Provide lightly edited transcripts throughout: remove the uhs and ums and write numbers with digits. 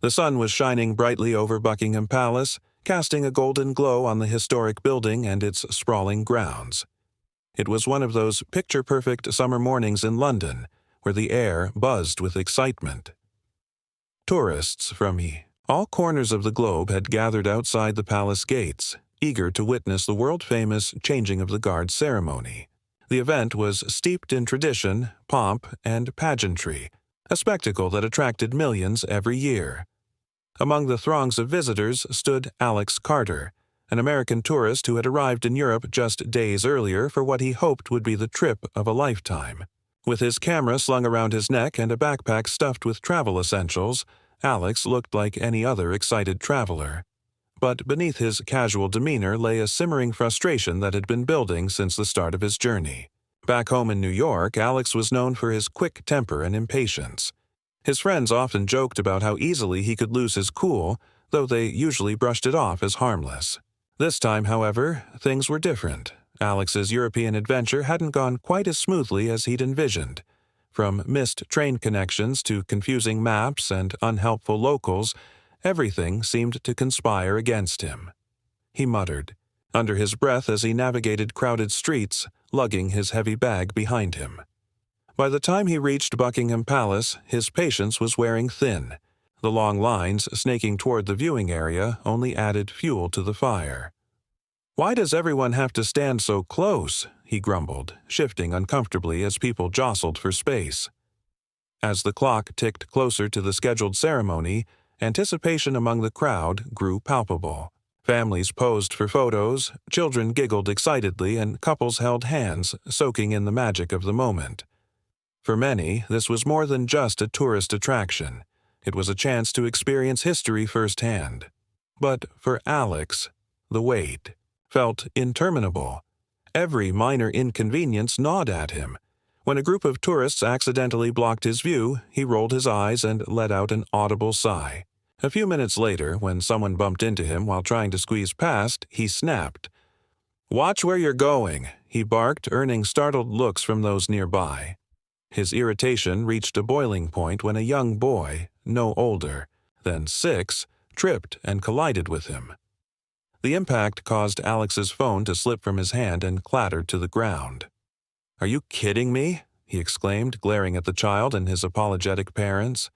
The sun was shining brightly over Buckingham Palace, casting a golden glow on the historic building and its sprawling grounds. It was one of those picture-perfect summer mornings in London, where the air buzzed with excitement. Tourists from all corners of the globe had gathered outside the palace gates, eager to witness the world-famous changing of the guard ceremony. The event was steeped in tradition, pomp, and pageantry, a spectacle that attracted millions every year. Among the throngs of visitors stood Alex Carter, an American tourist who had arrived in Europe just days earlier for what he hoped would be the trip of a lifetime. With his camera slung around his neck and a backpack stuffed with travel essentials, Alex looked like any other excited traveler. But beneath his casual demeanor lay a simmering frustration that had been building since the start of his journey. Back home in New York, Alex was known for his quick temper and impatience. His friends often joked about how easily he could lose his cool, though they usually brushed it off as harmless. This time, however, things were different. Alex's European adventure hadn't gone quite as smoothly as he'd envisioned. From missed train connections to confusing maps and unhelpful locals, everything seemed to conspire against him. He muttered, under his breath as he navigated crowded streets, lugging his heavy bag behind him. By the time he reached Buckingham Palace, his patience was wearing thin. The long lines snaking toward the viewing area only added fuel to the fire. "Why does everyone have to stand so close?" he grumbled, shifting uncomfortably as people jostled for space. As the clock ticked closer to the scheduled ceremony, anticipation among the crowd grew palpable. Families posed for photos, children giggled excitedly, and couples held hands, soaking in the magic of the moment. For many, this was more than just a tourist attraction. It was a chance to experience history firsthand. But for Alex, the wait felt interminable. Every minor inconvenience gnawed at him. When a group of tourists accidentally blocked his view, he rolled his eyes and let out an audible sigh. A few minutes later, when someone bumped into him while trying to squeeze past, he snapped. "Watch where you're going," he barked, earning startled looks from those nearby. His irritation reached a boiling point when a young boy, no older than 6, tripped and collided with him. The impact caused Alex's phone to slip from his hand and clatter to the ground. "Are you kidding me?" he exclaimed, glaring at the child and his apologetic parents.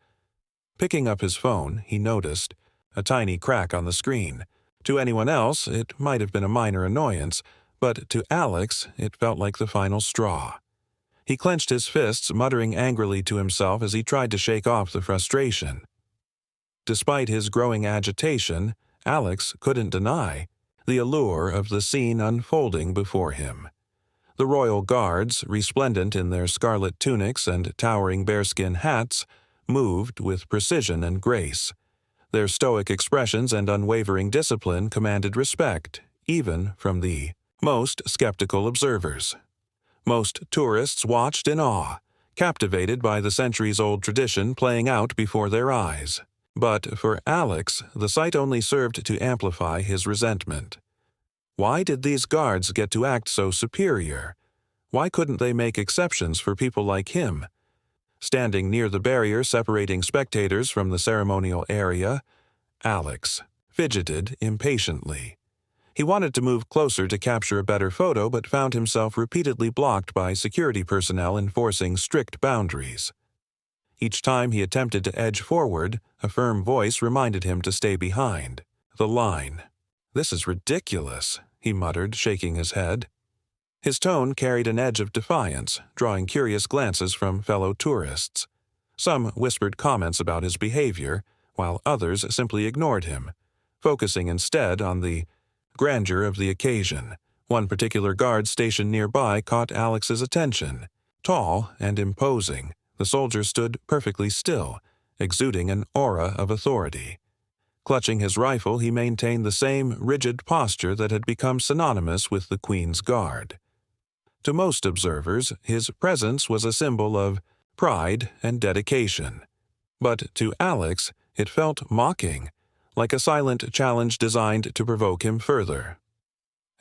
Picking up his phone, he noticed a tiny crack on the screen. To anyone else, it might have been a minor annoyance, but to Alex, it felt like the final straw. He clenched his fists, muttering angrily to himself as he tried to shake off the frustration. Despite his growing agitation, Alex couldn't deny the allure of the scene unfolding before him. The royal guards, resplendent in their scarlet tunics and towering bearskin hats, moved with precision and grace. Their stoic expressions and unwavering discipline commanded respect, even from the most skeptical observers. Most tourists watched in awe, captivated by the centuries-old tradition playing out before their eyes. But for Alex, the sight only served to amplify his resentment. Why did these guards get to act so superior? Why couldn't they make exceptions for people like him? Standing near the barrier separating spectators from the ceremonial area, Alex fidgeted impatiently. He wanted to move closer to capture a better photo, but found himself repeatedly blocked by security personnel enforcing strict boundaries. Each time he attempted to edge forward, a firm voice reminded him to stay behind the line. "This is ridiculous," he muttered, shaking his head. His tone carried an edge of defiance, drawing curious glances from fellow tourists. Some whispered comments about his behavior, while others simply ignored him, focusing instead on the grandeur of the occasion. One particular guard stationed nearby caught Alex's attention. Tall and imposing, the soldier stood perfectly still, exuding an aura of authority. Clutching his rifle, he maintained the same rigid posture that had become synonymous with the Queen's Guard. To most observers, his presence was a symbol of pride and dedication. But to Alex, it felt mocking, like a silent challenge designed to provoke him further.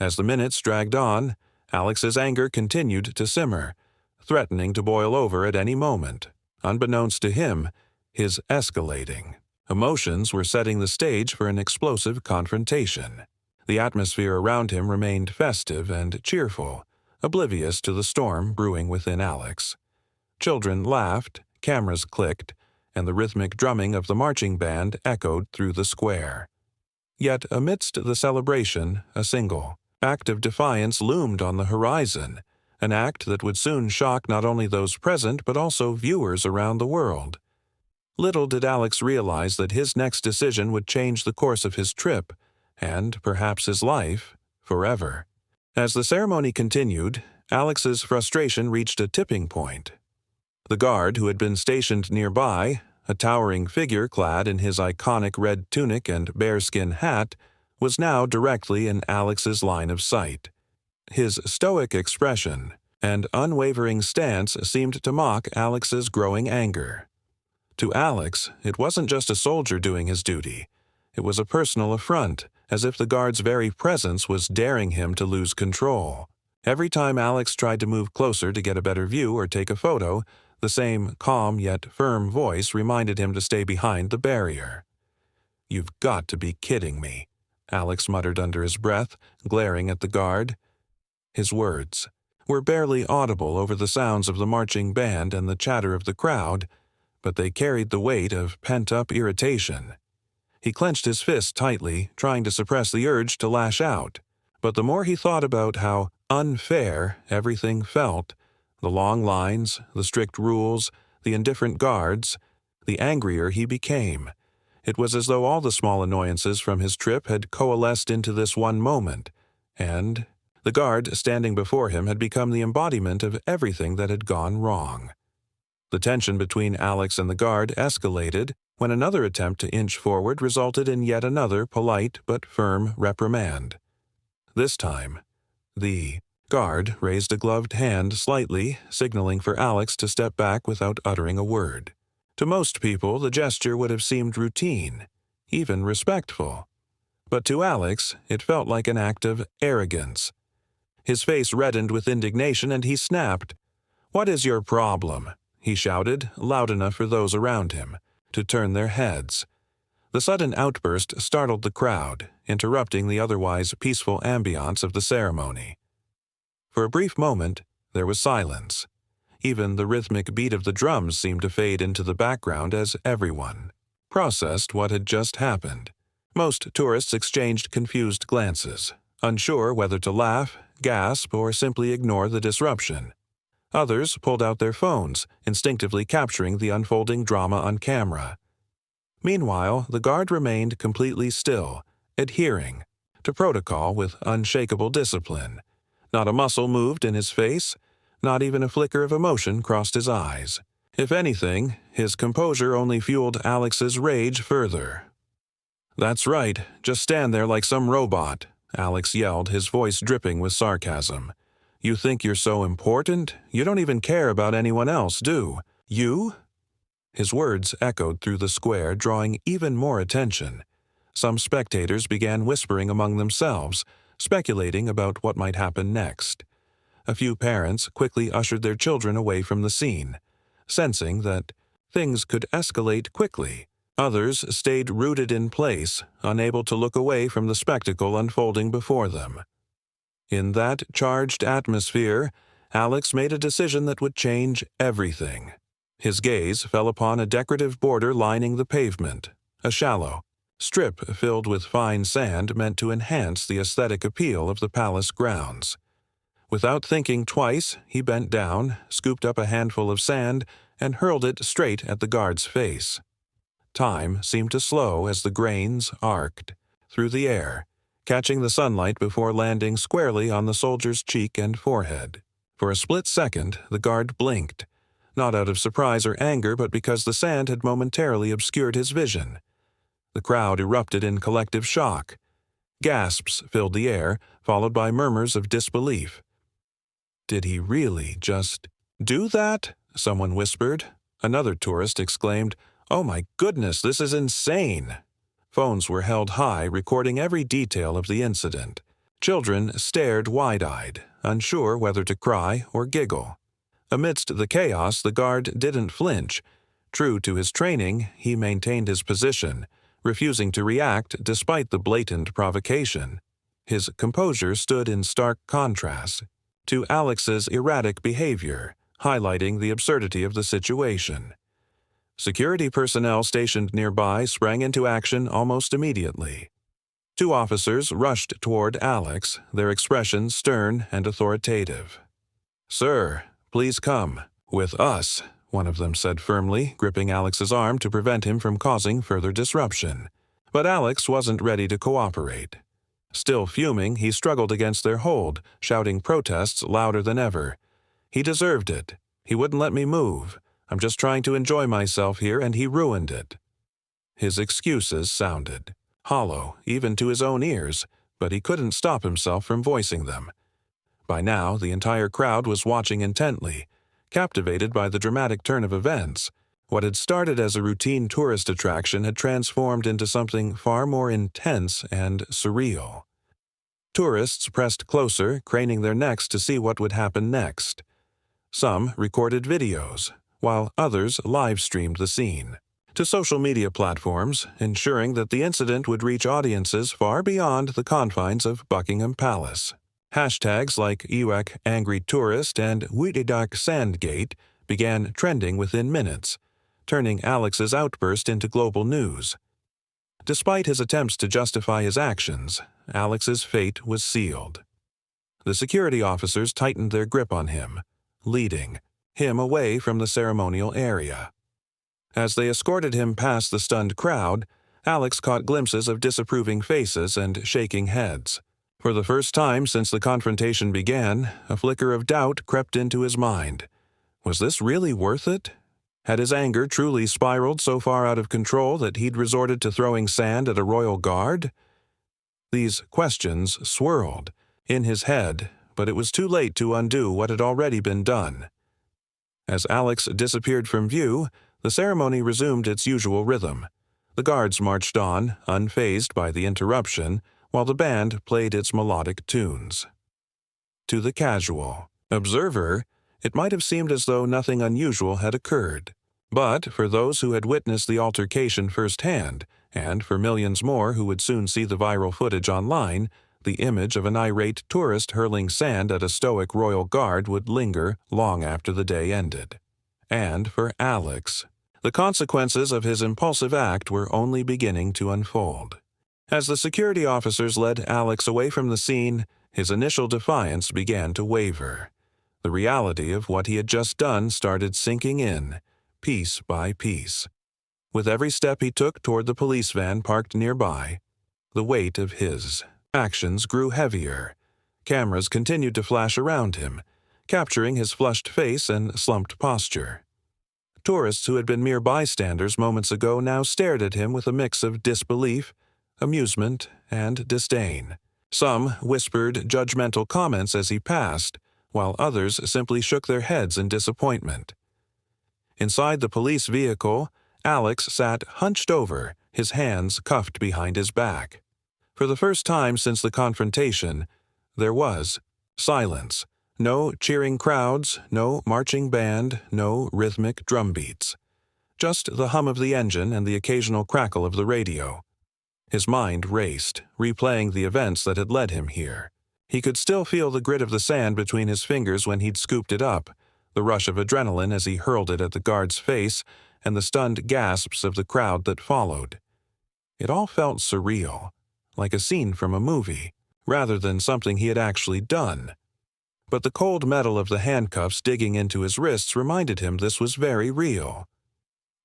As the minutes dragged on, Alex's anger continued to simmer, threatening to boil over at any moment. Unbeknownst to him, his escalating Emotions were setting the stage for an explosive confrontation. The atmosphere around him remained festive and cheerful, oblivious to the storm brewing within Alex. Children laughed, cameras clicked, and the rhythmic drumming of the marching band echoed through the square. Yet amidst the celebration, a single act of defiance loomed on the horizon, an act that would soon shock not only those present but also viewers around the world. Little did Alex realize that his next decision would change the course of his trip, and perhaps his life, forever. As the ceremony continued, Alex's frustration reached a tipping point. The guard who had been stationed nearby, a towering figure clad in his iconic red tunic and bearskin hat, was now directly in Alex's line of sight. His stoic expression and unwavering stance seemed to mock Alex's growing anger. To Alex, it wasn't just a soldier doing his duty. It was a personal affront, as if the guard's very presence was daring him to lose control. Every time Alex tried to move closer to get a better view or take a photo, the same calm yet firm voice reminded him to stay behind the barrier. "You've got to be kidding me," Alex muttered under his breath, glaring at the guard. His words were barely audible over the sounds of the marching band and the chatter of the crowd, but they carried the weight of pent-up irritation. He clenched his fist tightly, trying to suppress the urge to lash out. But the more he thought about how unfair everything felt, the long lines, the strict rules, the indifferent guards, the angrier he became. It was as though all the small annoyances from his trip had coalesced into this one moment, and the guard standing before him had become the embodiment of everything that had gone wrong. The tension between Alex and the guard escalated when another attempt to inch forward resulted in yet another polite but firm reprimand. This time, the guard raised a gloved hand slightly, signaling for Alex to step back without uttering a word. To most people, the gesture would have seemed routine, even respectful. But to Alex, it felt like an act of arrogance. His face reddened with indignation and he snapped. "What is your problem?" he shouted, loud enough for those around him to turn their heads. The sudden outburst startled the crowd, interrupting the otherwise peaceful ambiance of the ceremony. For a brief moment, there was silence. Even the rhythmic beat of the drums seemed to fade into the background as everyone processed what had just happened. Most tourists exchanged confused glances, unsure whether to laugh, gasp, or simply ignore the disruption. Others pulled out their phones, instinctively capturing the unfolding drama on camera. Meanwhile, the guard remained completely still, adhering to protocol with unshakable discipline. Not a muscle moved in his face, not even a flicker of emotion crossed his eyes. If anything, his composure only fueled Alex's rage further. "That's right, just stand there like some robot," Alex yelled, his voice dripping with sarcasm. "You think you're so important? You don't even care about anyone else, do you?" His words echoed through the square, drawing even more attention. Some spectators began whispering among themselves, speculating about what might happen next. A few parents quickly ushered their children away from the scene, sensing that things could escalate quickly. Others stayed rooted in place, unable to look away from the spectacle unfolding before them. In that charged atmosphere, Alex made a decision that would change everything. His gaze fell upon a decorative border lining the pavement, a shallow strip filled with fine sand meant to enhance the aesthetic appeal of the palace grounds. Without thinking twice, he bent down, scooped up a handful of sand, and hurled it straight at the guard's face. Time seemed to slow as the grains arced through the air, catching the sunlight before landing squarely on the soldier's cheek and forehead. For a split second, the guard blinked, not out of surprise or anger, but because the sand had momentarily obscured his vision. The crowd erupted in collective shock. Gasps filled the air, followed by murmurs of disbelief. "Did he really just do that?" someone whispered. Another tourist exclaimed, "Oh my goodness, this is insane!" Phones were held high, recording every detail of the incident. Children stared wide-eyed, unsure whether to cry or giggle. Amidst the chaos, the guard didn't flinch, True to his training, he maintained his position, refusing to react despite the blatant provocation. His composure stood in stark contrast to Alex's erratic behavior, highlighting the absurdity of the situation. Security personnel stationed nearby sprang into action almost immediately. 2 officers rushed toward Alex, their expressions stern and authoritative. "Sir, please come with us," one of them said firmly, gripping Alex's arm to prevent him from causing further disruption. But Alex wasn't ready to cooperate. Still fuming, he struggled against their hold, shouting protests louder than ever. "He deserved it. He wouldn't let me move. I'm just trying to enjoy myself here, and he ruined it." His excuses sounded hollow, even to his own ears, but he couldn't stop himself from voicing them. By now, the entire crowd was watching intently, captivated by the dramatic turn of events. What had started as a routine tourist attraction had transformed into something far more intense and surreal. Tourists pressed closer, craning their necks to see what would happen next. Some recorded videos, while others live-streamed the scene to social media platforms, ensuring that the incident would reach audiences far beyond the confines of Buckingham Palace. Hashtags like Ewek Angry Tourist and Witedak Sandgate began trending within minutes, turning Alex's outburst into global news. Despite his attempts to justify his actions, Alex's fate was sealed. The security officers tightened their grip on him, leading him away from the ceremonial area. As they escorted him past the stunned crowd, Alex caught glimpses of disapproving faces and shaking heads. For the first time since the confrontation began, a flicker of doubt crept into his mind. Was this really worth it? Had his anger truly spiraled so far out of control that he'd resorted to throwing sand at a royal guard? These questions swirled in his head, but it was too late to undo what had already been done. As Alex disappeared from view, the ceremony resumed its usual rhythm. The guards marched on, unfazed by the interruption, while the band played its melodic tunes. To the casual observer, it might have seemed as though nothing unusual had occurred. But for those who had witnessed the altercation firsthand, and for millions more who would soon see the viral footage online, the image of an irate tourist hurling sand at a stoic royal guard would linger long after the day ended. And for Alex, the consequences of his impulsive act were only beginning to unfold. As the security officers led Alex away from the scene, his initial defiance began to waver. The reality of what he had just done started sinking in, piece by piece. With every step he took toward the police van parked nearby, the weight of his actions grew heavier. Cameras continued to flash around him, capturing his flushed face and slumped posture. Tourists who had been mere bystanders moments ago now stared at him with a mix of disbelief, amusement, and disdain. Some whispered judgmental comments as he passed, while others simply shook their heads in disappointment. Inside the police vehicle, Alex sat hunched over, his hands cuffed behind his back. For the first time since the confrontation, there was silence. No cheering crowds, no marching band, no rhythmic drum beats. Just the hum of the engine and the occasional crackle of the radio. His mind raced, replaying the events that had led him here. He could still feel the grit of the sand between his fingers when he'd scooped it up, the rush of adrenaline as he hurled it at the guard's face, and the stunned gasps of the crowd that followed. It all felt surreal, like a scene from a movie, rather than something he had actually done. But the cold metal of the handcuffs digging into his wrists reminded him this was very real.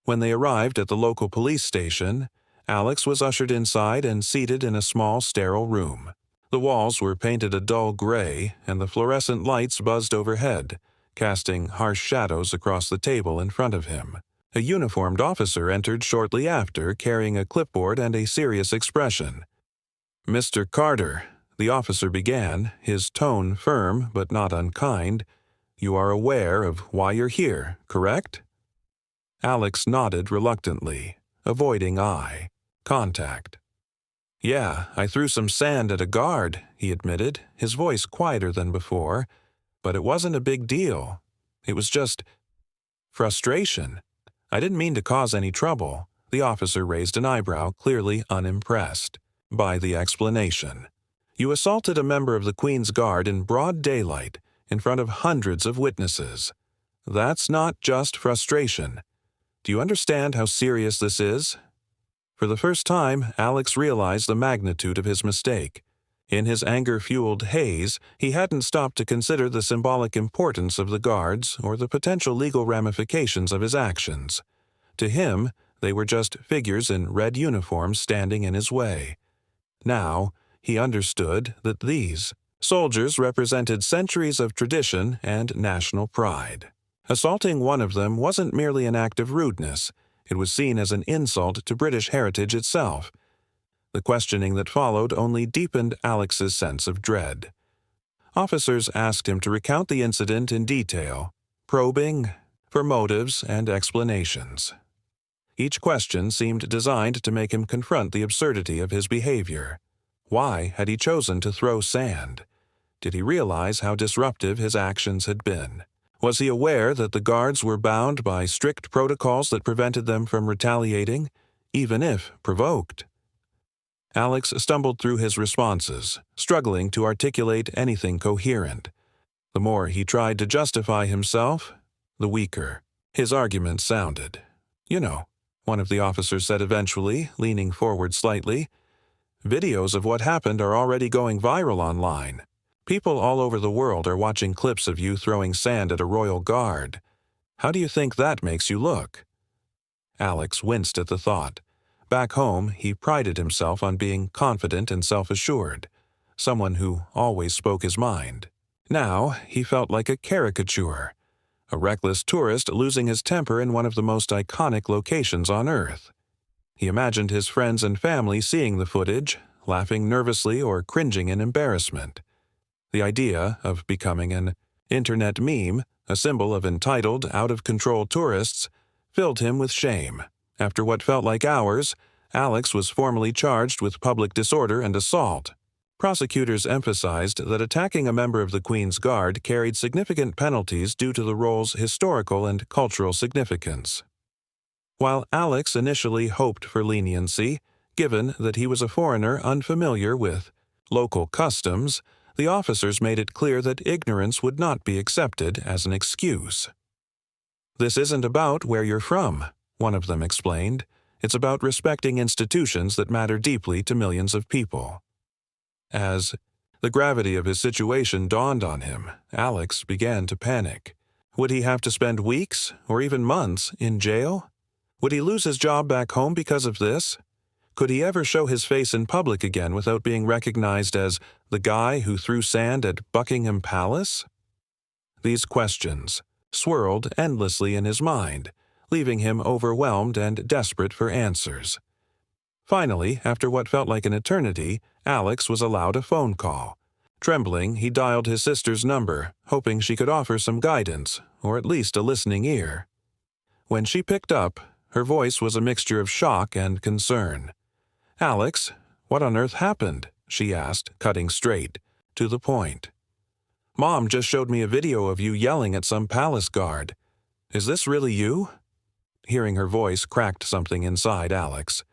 When they arrived at the local police station, Alex was ushered inside and seated in a small, sterile room. The walls were painted a dull gray, and the fluorescent lights buzzed overhead, casting harsh shadows across the table in front of him. A uniformed officer entered shortly after, carrying a clipboard and a serious expression. "Mr. Carter," the officer began, his tone firm but not unkind, "you are aware of why you're here, correct?" Alex nodded reluctantly, avoiding eye contact. "Yeah, I threw some sand at a guard," he admitted, his voice quieter than before, "but it wasn't a big deal. It was just frustration. "I didn't mean to cause any trouble." The officer raised an eyebrow, clearly unimpressed by the explanation. "You assaulted a member of the Queen's Guard in broad daylight, in front of hundreds of witnesses. That's not just frustration. Do you understand how serious this is?" For the first time, Alex realized the magnitude of his mistake. In his anger-fueled haze, he hadn't stopped to consider the symbolic importance of the guards or the potential legal ramifications of his actions. To him, they were just figures in red uniforms standing in his way. Now, he understood that these soldiers represented centuries of tradition and national pride. Assaulting one of them wasn't merely an act of rudeness. It was seen as an insult to British heritage itself. The questioning that followed only deepened Alex's sense of dread. Officers asked him to recount the incident in detail, probing for motives and explanations. Each question seemed designed to make him confront the absurdity of his behavior. Why had he chosen to throw sand? Did he realize how disruptive his actions had been? Was he aware that the guards were bound by strict protocols that prevented them from retaliating, even if provoked? Alex stumbled through his responses, struggling to articulate anything coherent. The more he tried to justify himself, the weaker his arguments sounded. "You know," one of the officers said eventually, leaning forward slightly, "videos of what happened are already going viral online. People all over the world are watching clips of you throwing sand at a royal guard. How do you think that makes you look?" Alex winced at the thought. Back home, he prided himself on being confident and self-assured, someone who always spoke his mind. Now, he felt like a caricature, a reckless tourist losing his temper in one of the most iconic locations on Earth. He imagined his friends and family seeing the footage, laughing nervously or cringing in embarrassment. The idea of becoming an internet meme, a symbol of entitled, out-of-control tourists, filled him with shame. After what felt like hours, Alex was formally charged with public disorder and assault. Prosecutors emphasized that attacking a member of the Queen's Guard carried significant penalties due to the role's historical and cultural significance. While Alex initially hoped for leniency, given that he was a foreigner unfamiliar with local customs, the officers made it clear that ignorance would not be accepted as an excuse. "This isn't about where you're from," one of them explained. "It's about respecting institutions that matter deeply to millions of people." As the gravity of his situation dawned on him, Alex began to panic. Would he have to spend weeks, or even months, in jail? Would he lose his job back home because of this? Could he ever show his face in public again without being recognized as the guy who threw sand at Buckingham Palace? These questions swirled endlessly in his mind, leaving him overwhelmed and desperate for answers. Finally, after what felt like an eternity, Alex was allowed a phone call. Trembling, he dialed his sister's number, hoping she could offer some guidance, or at least a listening ear. When she picked up, her voice was a mixture of shock and concern. "Alex, what on earth happened?" she asked, cutting straight to the point. "Mom just showed me a video of you yelling at some palace guard. Is this really you?" Hearing her voice cracked something inside Alex.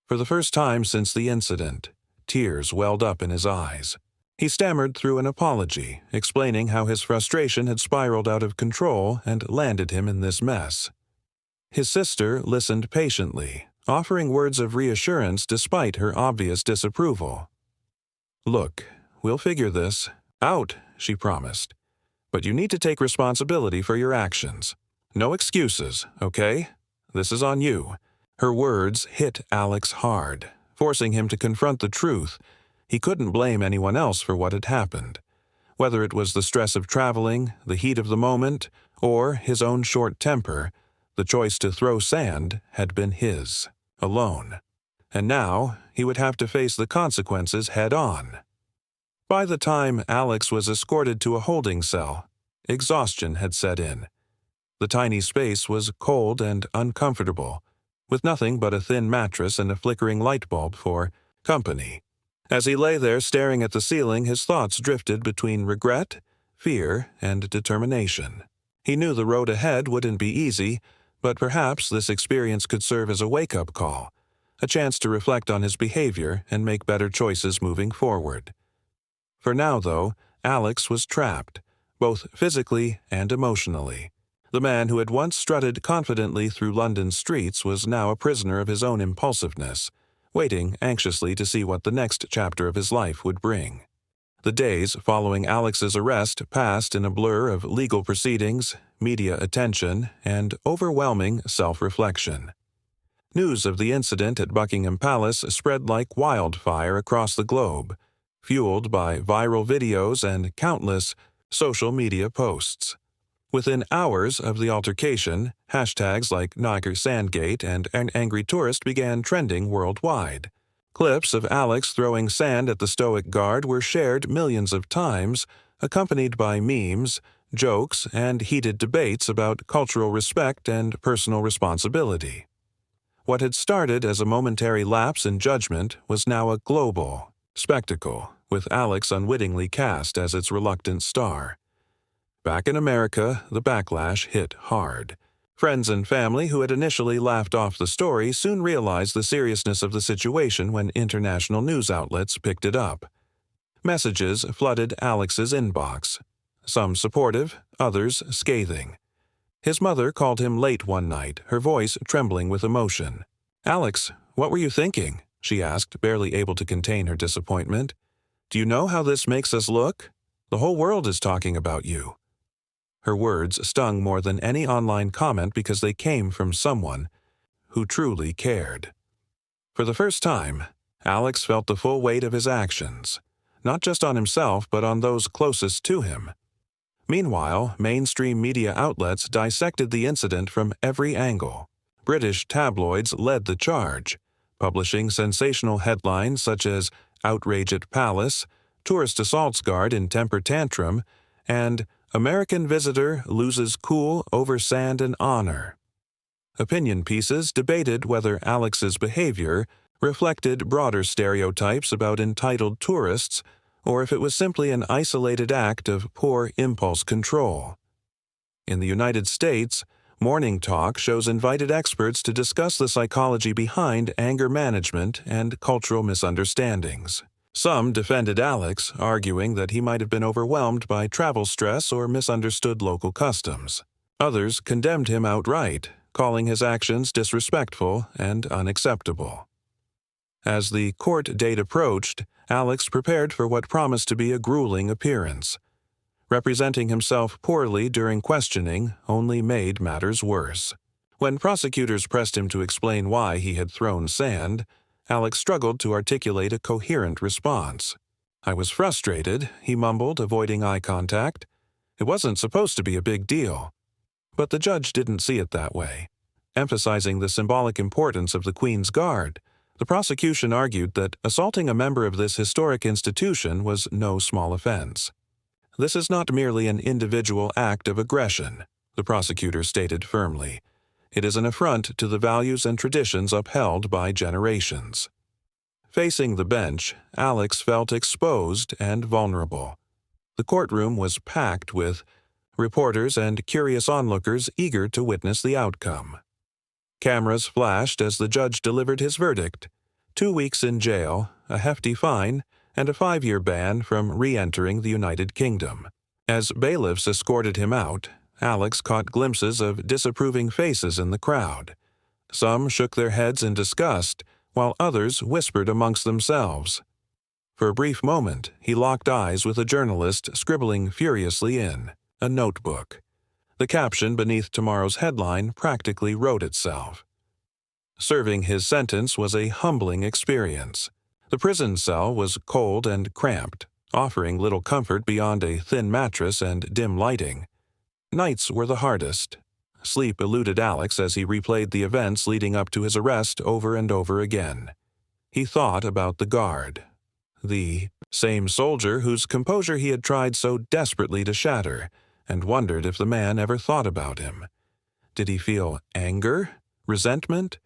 For the first time since the incident, tears welled up in his eyes. He stammered through an apology, explaining how his frustration had spiraled out of control and landed him in this mess. His sister listened patiently, offering words of reassurance despite her obvious disapproval. "Look, we'll figure this out," she promised. "But you need to take responsibility for your actions. No excuses, okay? This is on you." Her words hit Alex hard, forcing him to confront the truth. He couldn't blame anyone else for what had happened. Whether it was the stress of traveling, the heat of the moment, or his own short temper, the choice to throw sand had been his, alone. And now he would have to face the consequences head-on. By the time Alex was escorted to a holding cell, exhaustion had set in. The tiny space was cold and uncomfortable, with nothing but a thin mattress and a flickering light bulb for company. As he lay there staring at the ceiling, his thoughts drifted between regret, fear, and determination. He knew the road ahead wouldn't be easy, But perhaps this experience could serve as a wake-up call, a chance to reflect on his behavior and make better choices moving forward. For now, though, Alex was trapped, both physically and emotionally. The man who had once strutted confidently through London's streets was now a prisoner of his own impulsiveness, waiting anxiously to see what the next chapter of his life would bring. The days following Alex's arrest passed in a blur of legal proceedings, media attention, and overwhelming self-reflection. News of the incident at Buckingham Palace spread like wildfire across the globe, fueled by viral videos and countless social media posts. Within hours of the altercation, hashtags like #NigerSandgate and "An Angry Tourist" began trending worldwide. Clips of Alex throwing sand at the stoic guard were shared millions of times, accompanied by memes, jokes, and heated debates about cultural respect and personal responsibility. What had started as a momentary lapse in judgment was now a global spectacle, with Alex unwittingly cast as its reluctant star. Back in America, the backlash hit hard. Friends and family who had initially laughed off the story soon realized the seriousness of the situation when international news outlets picked it up. Messages flooded Alex's inbox, some supportive, others scathing. His mother called him late one night, her voice trembling with emotion. "Alex, what were you thinking?" she asked, barely able to contain her disappointment. "Do you know how this makes us look? The whole world is talking about you." Her words stung more than any online comment because they came from someone who truly cared. For the first time, Alex felt the full weight of his actions, not just on himself but on those closest to him. Meanwhile, mainstream media outlets dissected the incident from every angle. British tabloids led the charge, publishing sensational headlines such as "Outrage at Palace," "Tourist Assaults Guard in Temper Tantrum," and "American Visitor Loses Cool Over Sand and Honor." Opinion pieces debated whether Alex's behavior reflected broader stereotypes about entitled tourists or if it was simply an isolated act of poor impulse control. In the United States, Morning Talk shows invited experts to discuss the psychology behind anger management and cultural misunderstandings. Some defended Alex, arguing that he might have been overwhelmed by travel stress or misunderstood local customs. Others condemned him outright, calling his actions disrespectful and unacceptable. As the court date approached, Alex prepared for what promised to be a grueling appearance. Representing himself poorly during questioning only made matters worse. When prosecutors pressed him to explain why he had thrown sand, Alex struggled to articulate a coherent response. "I was frustrated," he mumbled, avoiding eye contact. "It wasn't supposed to be a big deal." But the judge didn't see it that way. Emphasizing the symbolic importance of the Queen's Guard, the prosecution argued that assaulting a member of this historic institution was no small offense. "This is not merely an individual act of aggression," the prosecutor stated firmly. "It is an affront to the values and traditions upheld by generations." Facing the bench, Alex felt exposed and vulnerable. The courtroom was packed with reporters and curious onlookers eager to witness the outcome. Cameras flashed as the judge delivered his verdict: 2 weeks in jail, a hefty fine, and a 5-year ban from re-entering the United Kingdom. As bailiffs escorted him out, Alex caught glimpses of disapproving faces in the crowd. Some shook their heads in disgust, while others whispered amongst themselves. For a brief moment, he locked eyes with a journalist scribbling furiously in a notebook. The caption beneath tomorrow's headline practically wrote itself. Serving his sentence was a humbling experience. The prison cell was cold and cramped, offering little comfort beyond a thin mattress and dim lighting. Nights were the hardest. Sleep eluded Alex as he replayed the events leading up to his arrest over and over again. He thought about the guard, the same soldier whose composure he had tried so desperately to shatter, and wondered if the man ever thought about him. Did he feel anger, resentment,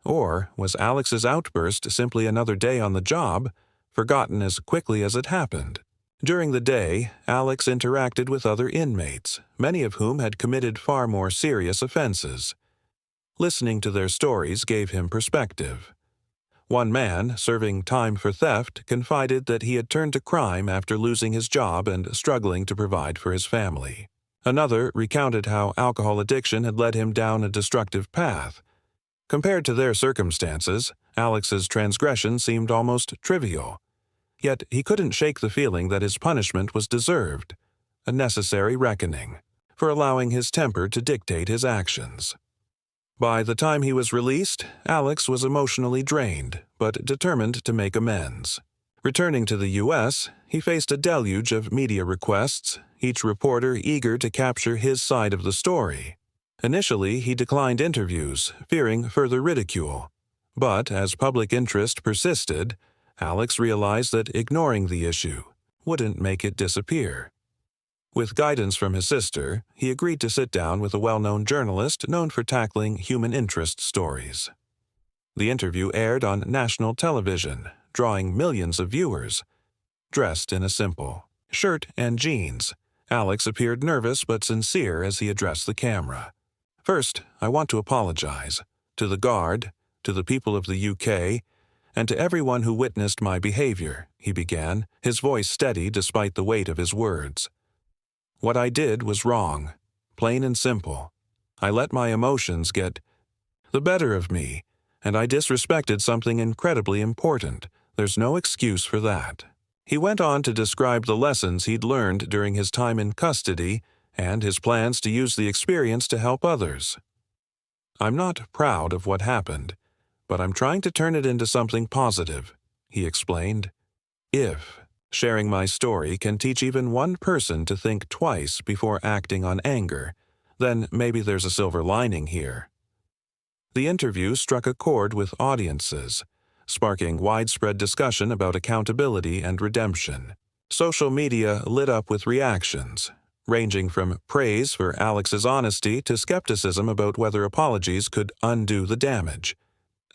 or was Alex's outburst simply another day on the job, forgotten as quickly as it happened? During the day, Alex interacted with other inmates, many of whom had committed far more serious offenses. Listening to their stories gave him perspective. One man, serving time for theft, confided that he had turned to crime after losing his job and struggling to provide for his family. Another recounted how alcohol addiction had led him down a destructive path. Compared to their circumstances, Alex's transgression seemed almost trivial. Yet he couldn't shake the feeling that his punishment was deserved, a necessary reckoning, for allowing his temper to dictate his actions. By the time he was released, Alex was emotionally drained, but determined to make amends. Returning to the U.S., he faced a deluge of media requests, each reporter eager to capture his side of the story. Initially, he declined interviews, fearing further ridicule. But as public interest persisted, Alex realized that ignoring the issue wouldn't make it disappear. With guidance from his sister, he agreed to sit down with a well-known journalist known for tackling human interest stories. The interview aired on national television, drawing millions of viewers. Dressed in a simple shirt and jeans, Alex appeared nervous but sincere as he addressed the camera. "First, I want to apologize to the guard, to the people of the UK, and to everyone who witnessed my behavior," he began, his voice steady despite the weight of his words. "What I did was wrong, plain and simple. I let my emotions get the better of me, and I disrespected something incredibly important. There's no excuse for that." He went on to describe the lessons he'd learned during his time in custody and his plans to use the experience to help others. "I'm not proud of what happened, but I'm trying to turn it into something positive," he explained. "If sharing my story can teach even one person to think twice before acting on anger, then maybe there's a silver lining here." The interview struck a chord with audiences, sparking widespread discussion about accountability and redemption. Social media lit up with reactions, ranging from praise for Alex's honesty to skepticism about whether apologies could undo the damage.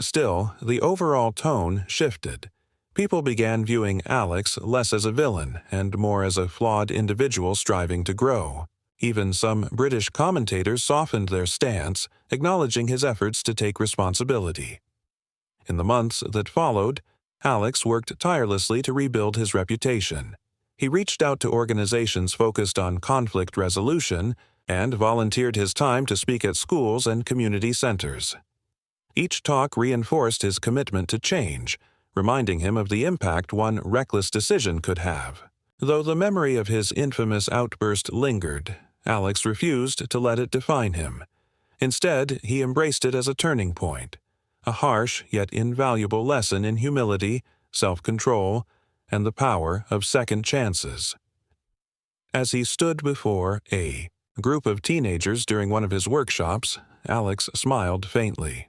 Still, the overall tone shifted. People began viewing Alex less as a villain and more as a flawed individual striving to grow. Even some British commentators softened their stance, acknowledging his efforts to take responsibility. In the months that followed, Alex worked tirelessly to rebuild his reputation. He reached out to organizations focused on conflict resolution and volunteered his time to speak at schools and community centers. Each talk reinforced his commitment to change, reminding him of the impact one reckless decision could have. Though the memory of his infamous outburst lingered, Alex refused to let it define him. Instead, he embraced it as a turning point, a harsh yet invaluable lesson in humility, self-control, and the power of second chances. As he stood before a group of teenagers during one of his workshops, Alex smiled faintly.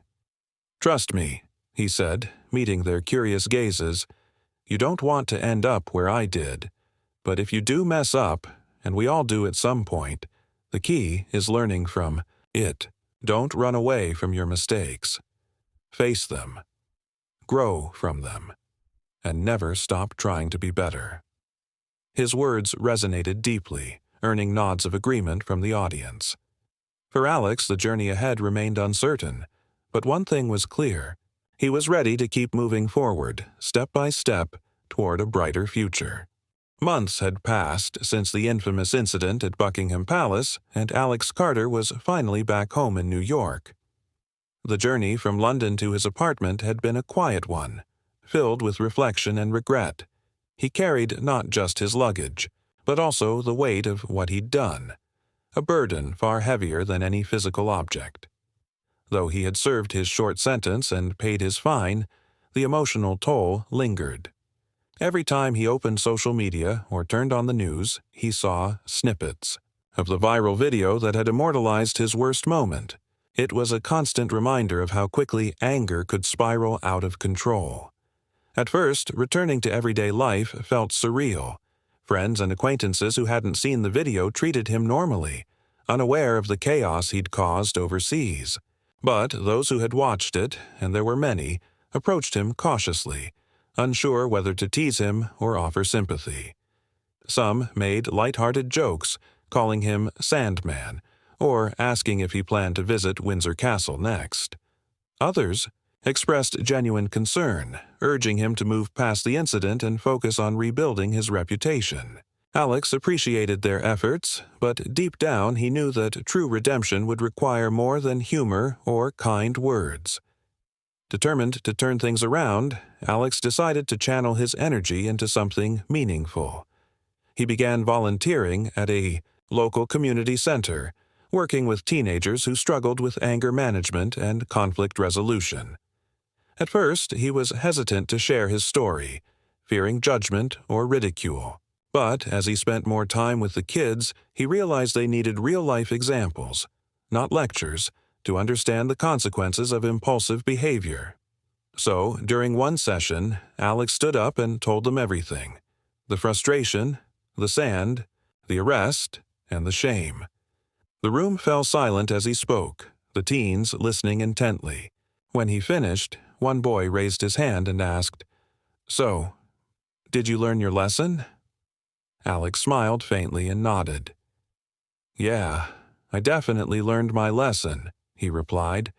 "Trust me," he said, meeting their curious gazes, "you don't want to end up where I did. But if you do mess up, and we all do at some point, the key is learning from it. Don't run away from your mistakes. Face them. Grow from them. And never stop trying to be better." His words resonated deeply, earning nods of agreement from the audience. For Alex, the journey ahead remained uncertain, but one thing was clear. He was ready to keep moving forward, step by step, toward a brighter future. Months had passed since the infamous incident at Buckingham Palace, and Alex Carter was finally back home in New York. The journey from London to his apartment had been a quiet one, filled with reflection and regret. He carried not just his luggage, but also the weight of what he'd done, a burden far heavier than any physical object. Though he had served his short sentence and paid his fine, the emotional toll lingered. Every time he opened social media or turned on the news, he saw snippets of the viral video that had immortalized his worst moment. It was a constant reminder of how quickly anger could spiral out of control. At first, returning to everyday life felt surreal. Friends and acquaintances who hadn't seen the video treated him normally, unaware of the chaos he'd caused overseas. But those who had watched it, and there were many, approached him cautiously, unsure whether to tease him or offer sympathy. Some made light-hearted jokes, calling him Sandman, or asking if he planned to visit Windsor Castle next. Others expressed genuine concern, urging him to move past the incident and focus on rebuilding his reputation. Alex appreciated their efforts, but deep down he knew that true redemption would require more than humor or kind words. Determined to turn things around, Alex decided to channel his energy into something meaningful. He began volunteering at a local community center, working with teenagers who struggled with anger management and conflict resolution. At first, he was hesitant to share his story, fearing judgment or ridicule. But as he spent more time with the kids, he realized they needed real-life examples, not lectures, to understand the consequences of impulsive behavior. So, during one session, Alex stood up and told them everything: the frustration, the sand, the arrest, and the shame. The room fell silent as he spoke, the teens listening intently. When he finished, one boy raised his hand and asked, "So, did you learn your lesson?" Alex smiled faintly and nodded. "Yeah, I definitely learned my lesson," he replied.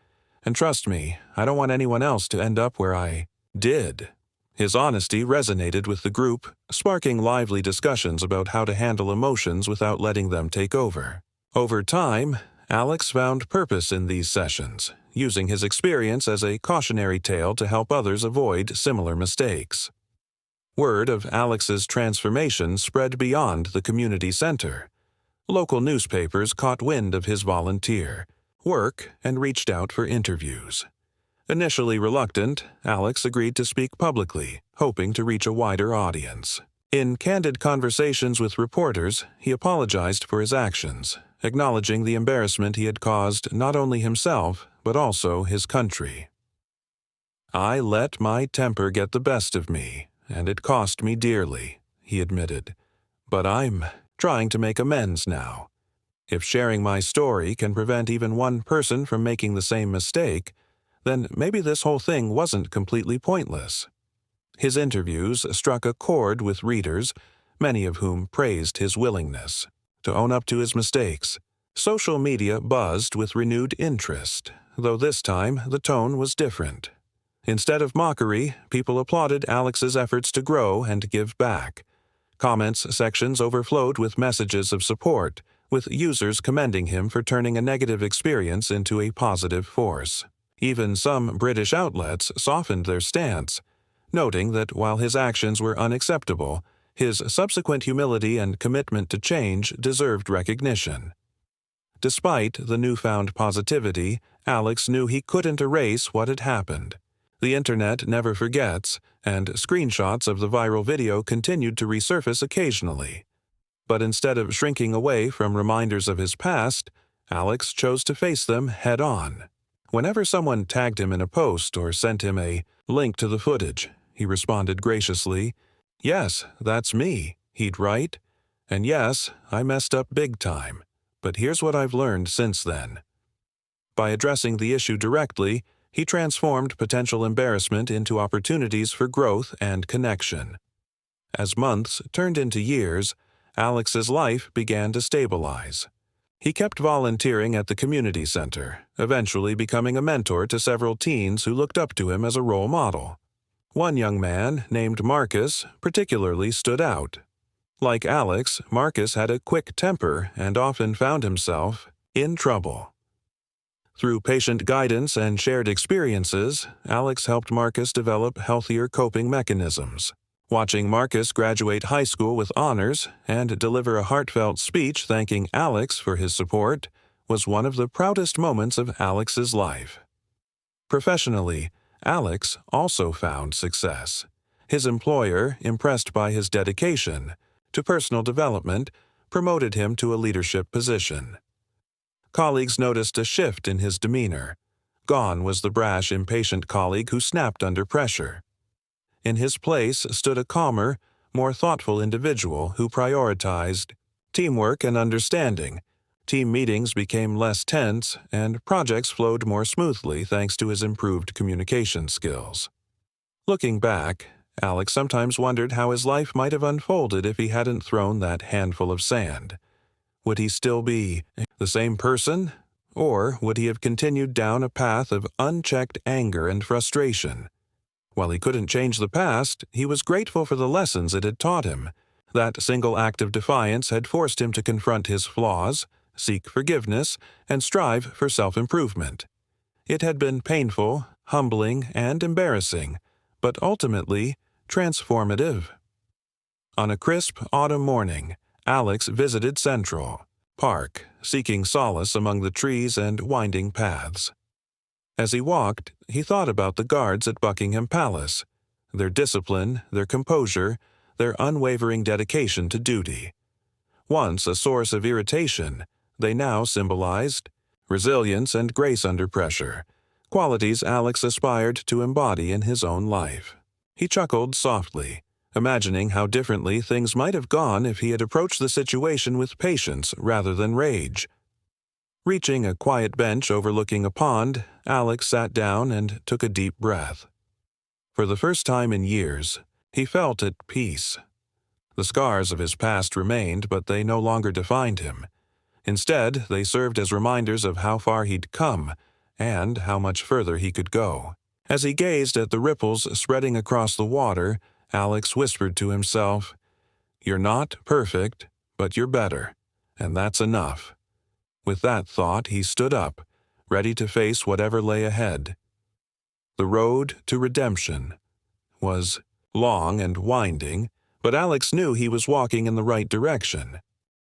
"And trust me, I don't want anyone else to end up where I did." His honesty resonated with the group, sparking lively discussions about how to handle emotions without letting them take over. Over time, Alex found purpose in these sessions, using his experience as a cautionary tale to help others avoid similar mistakes. Word of Alex's transformation spread beyond the community center. Local newspapers caught wind of his volunteer work and reached out for interviews. Initially reluctant, Alex agreed to speak publicly, hoping to reach a wider audience. In candid conversations with reporters, he apologized for his actions, acknowledging the embarrassment he had caused not only himself, but also his country. "I let my temper get the best of me, and it cost me dearly," he admitted. "But I'm trying to make amends now. If sharing my story can prevent even one person from making the same mistake, then maybe this whole thing wasn't completely pointless." His interviews struck a chord with readers, many of whom praised his willingness to own up to his mistakes. Social media buzzed with renewed interest, though this time the tone was different. Instead of mockery, people applauded Alex's efforts to grow and give back. Comments sections overflowed with messages of support, with users commending him for turning a negative experience into a positive force. Even some British outlets softened their stance, noting that while his actions were unacceptable, his subsequent humility and commitment to change deserved recognition. Despite the newfound positivity, Alex knew he couldn't erase what had happened. The internet never forgets, and screenshots of the viral video continued to resurface occasionally. But instead of shrinking away from reminders of his past, Alex chose to face them head-on. Whenever someone tagged him in a post or sent him a link to the footage, he responded graciously, "Yes, that's me," he'd write. "And yes, I messed up big time, but here's what I've learned since then." By addressing the issue directly, he transformed potential embarrassment into opportunities for growth and connection. As months turned into years, Alex's life began to stabilize. He kept volunteering at the community center, eventually becoming a mentor to several teens who looked up to him as a role model. One young man, named Marcus, particularly stood out. Like Alex, Marcus had a quick temper and often found himself in trouble. Through patient guidance and shared experiences, Alex helped Marcus develop healthier coping mechanisms. Watching Marcus graduate high school with honors and deliver a heartfelt speech thanking Alex for his support was one of the proudest moments of Alex's life. Professionally, Alex also found success. His employer, impressed by his dedication to personal development, promoted him to a leadership position. Colleagues noticed a shift in his demeanor. Gone was the brash, impatient colleague who snapped under pressure. In his place stood a calmer, more thoughtful individual who prioritized teamwork and understanding. Team meetings became less tense, and projects flowed more smoothly thanks to his improved communication skills. Looking back, Alex sometimes wondered how his life might have unfolded if he hadn't thrown that handful of sand. Would he still be the same person? Or would he have continued down a path of unchecked anger and frustration? While he couldn't change the past, he was grateful for the lessons it had taught him. That single act of defiance had forced him to confront his flaws, seek forgiveness, and strive for self-improvement. It had been painful, humbling, and embarrassing, but ultimately transformative. On a crisp autumn morning, Alex visited Central Park, seeking solace among the trees and winding paths. As he walked, he thought about the guards at Buckingham Palace, their discipline, their composure, their unwavering dedication to duty. Once a source of irritation, they now symbolized resilience and grace under pressure, qualities Alex aspired to embody in his own life. He chuckled softly, imagining how differently things might have gone if he had approached the situation with patience rather than rage. Reaching a quiet bench overlooking a pond, Alex sat down and took a deep breath. For the first time in years, he felt at peace. The scars of his past remained, but they no longer defined him. Instead, they served as reminders of how far he'd come and how much further he could go. As he gazed at the ripples spreading across the water, Alex whispered to himself, "You're not perfect, but you're better, and that's enough." With that thought, he stood up, ready to face whatever lay ahead. The road to redemption was long and winding, but Alex knew he was walking in the right direction.